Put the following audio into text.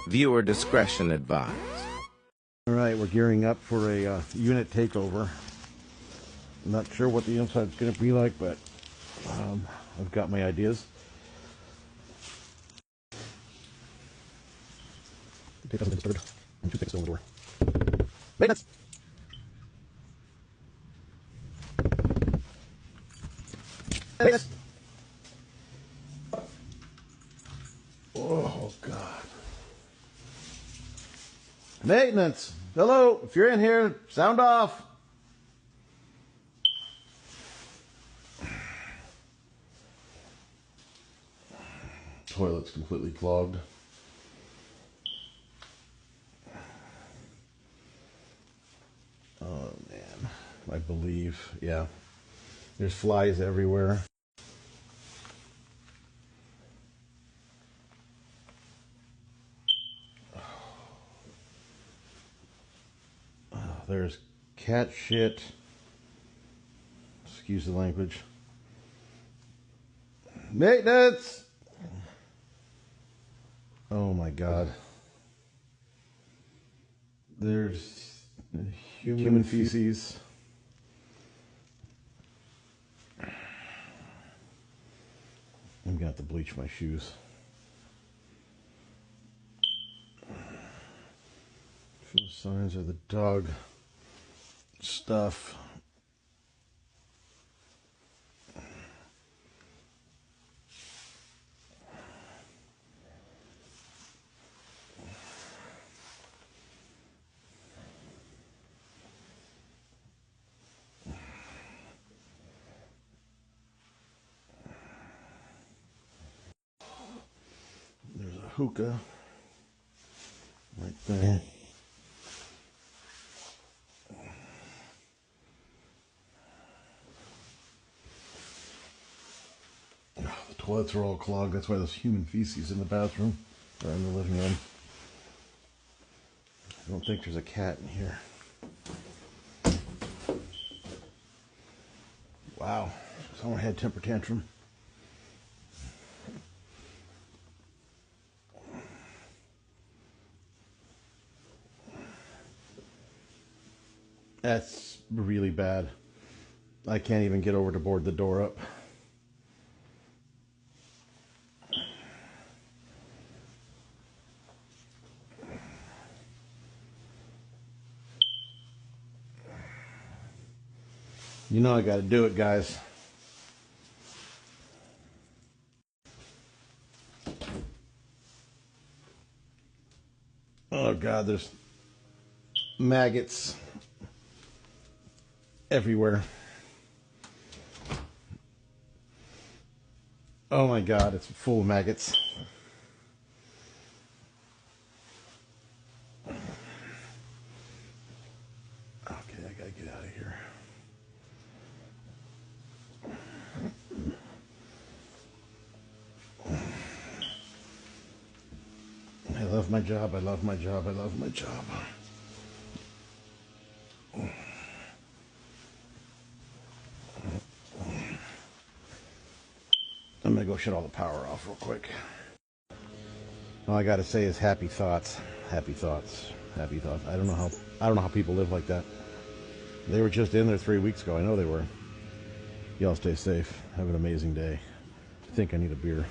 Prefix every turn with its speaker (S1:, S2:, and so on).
S1: Viewer discretion advised.
S2: All right, we're gearing up for a unit takeover. I'm not sure what the inside's going to be like, but I've got my ideas. Take something started. And 2 things still on the door. Maintenance! Maintenance! Oh, God. Maintenance! Hello, if you're in here, sound off. Toilet's completely clogged. Oh, man. I believe, yeah. There's flies everywhere. There's cat shit. Excuse the language. Maintenance! Oh my God. There's human feces. I'm gonna have to bleach my shoes. Feel the signs of the dog stuff. There's a hookah right there. The toilets are all clogged. That's why there's human feces in the bathroom or in the living room. I don't think there's a cat in here. Wow, someone had temper tantrum. That's really bad. I can't even get over to board the door up. You know I gotta do it, guys. Oh God, there's maggots everywhere. Oh my God, it's full of maggots. Okay, I gotta get out of here. I love my job, I love my job, I love my job. I'm gonna go shut all the power off real quick. All I gotta say is happy thoughts, happy thoughts, happy thoughts. I don't know how people live like that. They were just in there 3 weeks ago. I know they were. Y'all stay safe. Have an amazing day. I think I need a beer.